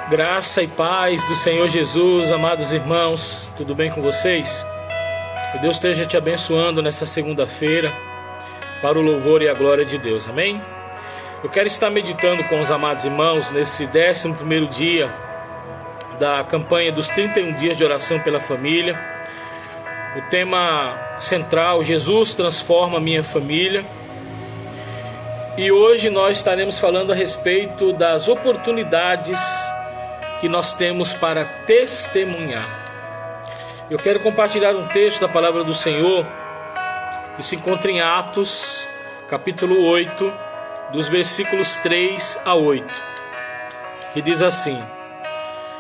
Graça e paz do Senhor Jesus, amados irmãos, tudo bem com vocês? Que Deus esteja te abençoando nessa segunda-feira para o louvor e a glória de Deus, amém? Eu quero estar meditando com os amados irmãos nesse 11º dia da campanha dos 31 dias de oração pela família. O tema central, Jesus transforma minha família. E hoje nós estaremos falando a respeito das oportunidades que nós temos para testemunhar. Eu quero compartilhar um texto da palavra do Senhor que se encontra em Atos, capítulo 8, dos versículos 3 a 8, que diz assim: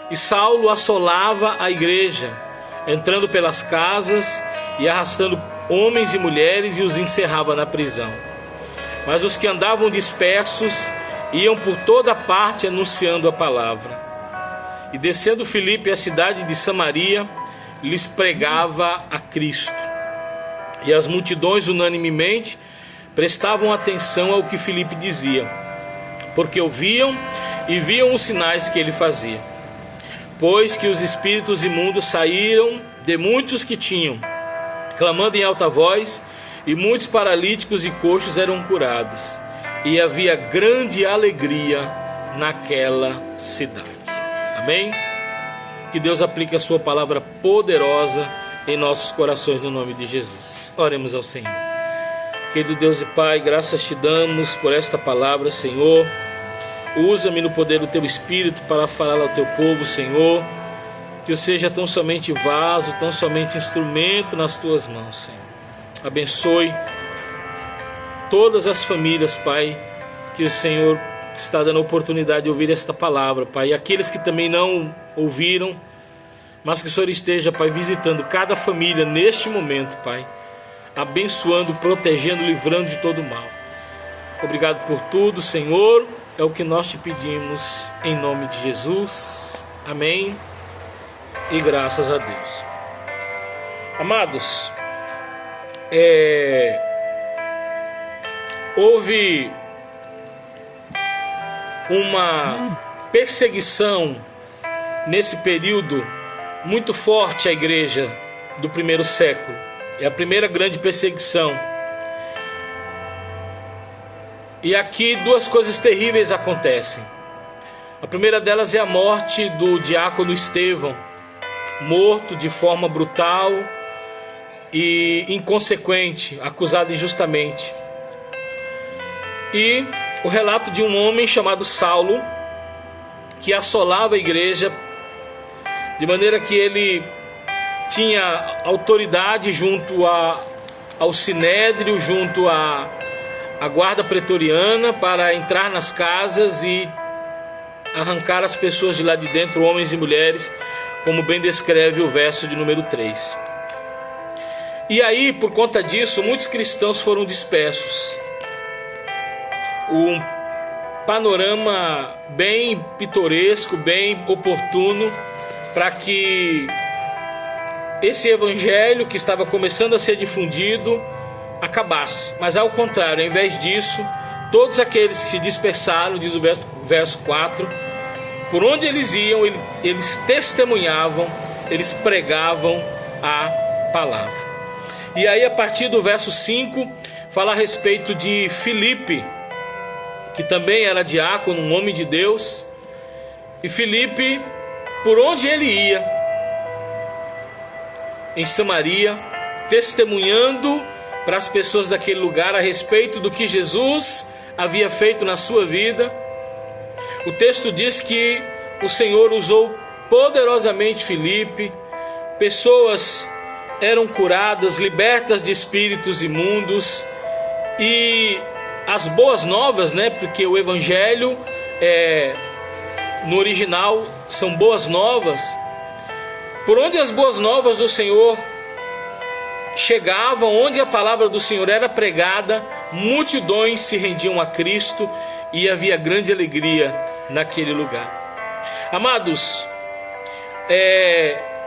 E Saulo assolava a igreja, entrando pelas casas e arrastando homens e mulheres, e os encerrava na prisão. Mas os que andavam dispersos iam por toda parte anunciando a palavra. E descendo Filipe à cidade de Samaria, lhes pregava a Cristo. E as multidões unanimemente prestavam atenção ao que Filipe dizia, porque ouviam e viam os sinais que ele fazia. Pois que os espíritos imundos saíram de muitos que tinham, clamando em alta voz, e muitos paralíticos e coxos eram curados. E havia grande alegria naquela cidade. Amém? Que Deus aplique a sua palavra poderosa em nossos corações no nome de Jesus. Oremos ao Senhor. Querido Deus e Pai, graças te damos por esta palavra, Senhor. Usa-me no poder do teu Espírito para falar ao teu povo, Senhor. Que eu seja tão somente vaso, tão somente instrumento nas tuas mãos, Senhor. Abençoe todas as famílias, Pai, que o Senhor está dando a oportunidade de ouvir esta palavra, Pai. E aqueles que também não ouviram, mas que o Senhor esteja, Pai, visitando cada família neste momento, Pai, abençoando, protegendo, livrando de todo mal. Obrigado por tudo, Senhor. É o que nós te pedimos em nome de Jesus. Amém. E graças a Deus. Amados, houve uma perseguição nesse período muito forte à igreja do primeiro século. É a primeira grande perseguição. E aqui duas coisas terríveis acontecem. A primeira delas é a morte do diácono Estevão, morto de forma brutal e inconsequente, acusado injustamente. E o relato de um homem chamado Saulo, que assolava a igreja, de maneira que ele tinha autoridade junto ao sinédrio, junto à guarda pretoriana, para entrar nas casas e arrancar as pessoas de lá de dentro, homens e mulheres, como bem descreve o verso de número 3. E aí, por conta disso, muitos cristãos foram dispersos. Um panorama bem pitoresco, bem oportuno, para que esse evangelho que estava começando a ser difundido acabasse. Mas ao contrário, ao invés disso, todos aqueles que se dispersaram, diz o verso 4, por onde eles iam, eles testemunhavam, eles pregavam a palavra. E aí, a partir do verso 5, fala a respeito de Filipe, que também era diácono, um homem de Deus. E Filipe, por onde ele ia, em Samaria, testemunhando para as pessoas daquele lugar a respeito do que Jesus havia feito na sua vida, o texto diz que o Senhor usou poderosamente Filipe. Pessoas eram curadas, libertas de espíritos imundos. E as boas novas, porque o evangelho no original são boas novas. Por onde as boas novas do Senhor chegavam, onde a palavra do Senhor era pregada, multidões se rendiam a Cristo e havia grande alegria naquele lugar. Amados,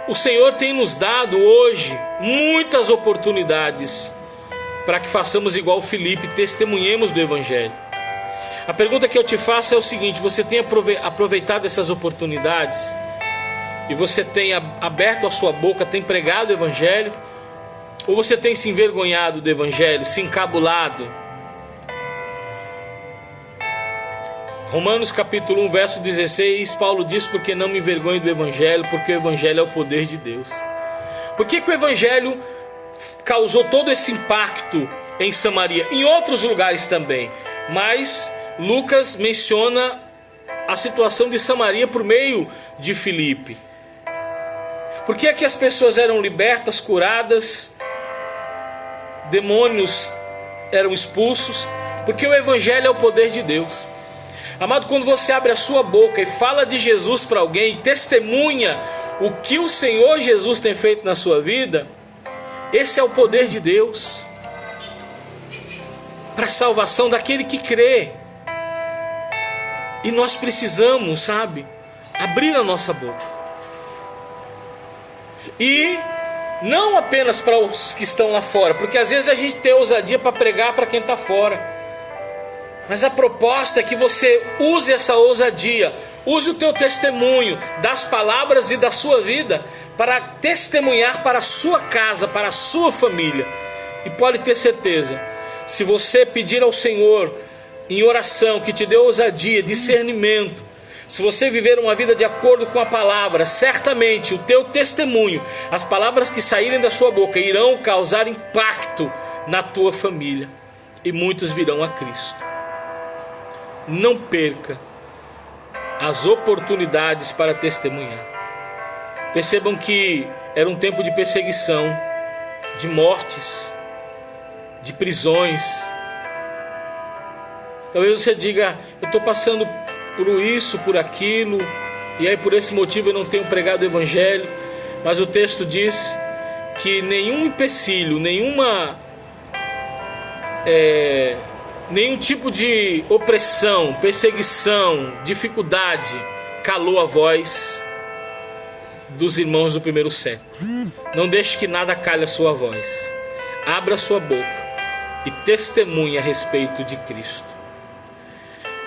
o Senhor tem nos dado hoje muitas oportunidades para que façamos igual Filipe, testemunhemos do evangelho. A pergunta que eu te faço é o seguinte: você tem aproveitado essas oportunidades? E você tem aberto a sua boca, tem pregado o Evangelho? Ou você tem se envergonhado do Evangelho, se encabulado? Romanos capítulo 1, verso 16, Paulo diz: porque não me envergonho do Evangelho, porque o Evangelho é o poder de Deus. Por que o Evangelho causou todo esse impacto em Samaria? Em outros lugares também, mas Lucas menciona a situação de Samaria por meio de Filipe. Por que é que as pessoas eram libertas, curadas, demônios eram expulsos? Porque o Evangelho é o poder de Deus. Amado, quando você abre a sua boca e fala de Jesus para alguém, testemunha o que o Senhor Jesus tem feito na sua vida, esse é o poder de Deus para a salvação daquele que crê. E nós precisamos, abrir a nossa boca. E não apenas para os que estão lá fora, porque às vezes a gente tem ousadia para pregar para quem está fora. Mas a proposta é que você use essa ousadia, use o teu testemunho das palavras e da sua vida para testemunhar para a sua casa, para a sua família. E pode ter certeza, se você pedir ao Senhor em oração que te dê ousadia, discernimento, se você viver uma vida de acordo com a palavra, certamente o teu testemunho, as palavras que saírem da sua boca irão causar impacto na tua família e muitos virão a Cristo. Não perca as oportunidades para testemunhar. Percebam que era um tempo de perseguição, de mortes, de prisões. Talvez você diga: eu estou passando por isso, por aquilo, e aí por esse motivo eu não tenho pregado o Evangelho. Mas o texto diz que nenhum empecilho, nenhum tipo de opressão, perseguição, dificuldade calou a voz dos irmãos do primeiro século. Não deixe que nada cale a sua voz. Abra a sua boca e testemunhe a respeito de Cristo.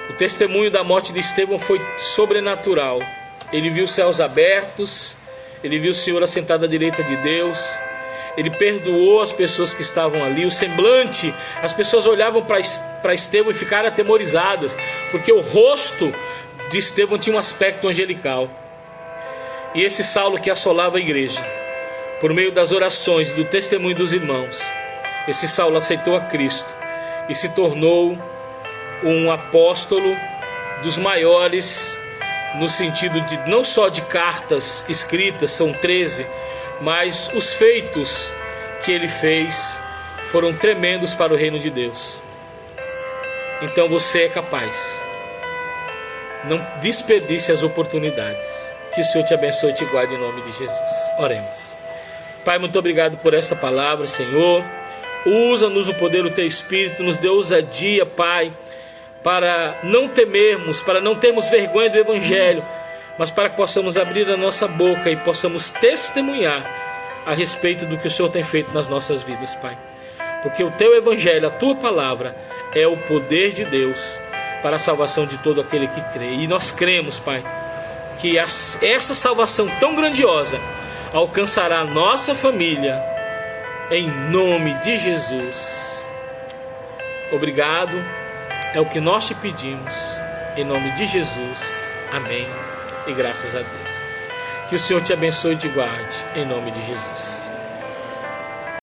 O testemunho da morte de Estevão foi sobrenatural. Ele viu os céus abertos, ele viu o Senhor assentado à direita de Deus. Ele perdoou as pessoas que estavam ali. O semblante, as pessoas olhavam para Estevão e ficaram atemorizadas, porque o rosto de Estevão tinha um aspecto angelical. E esse Saulo que assolava a igreja, por meio das orações e do testemunho dos irmãos, esse Saulo aceitou a Cristo e se tornou um apóstolo dos maiores, no sentido de não só de cartas escritas, são 13, mas os feitos que ele fez foram tremendos para o reino de Deus. Então você é capaz. Não desperdice as oportunidades. Que o Senhor te abençoe e te guarde em nome de Jesus. Oremos. Pai, muito obrigado por esta palavra, Senhor. Usa-nos o poder do Teu Espírito, nos dê ousadia, Pai, para não temermos, para não termos vergonha do Evangelho, mas para que possamos abrir a nossa boca e possamos testemunhar a respeito do que o Senhor tem feito nas nossas vidas, Pai. Porque o Teu Evangelho, a Tua palavra, é o poder de Deus para a salvação de todo aquele que crê. E nós cremos, Pai, que essa salvação tão grandiosa alcançará a nossa família, em nome de Jesus. Obrigado, é o que nós te pedimos, em nome de Jesus. Amém. E graças a Deus. Que o Senhor te abençoe e te guarde, em nome de Jesus.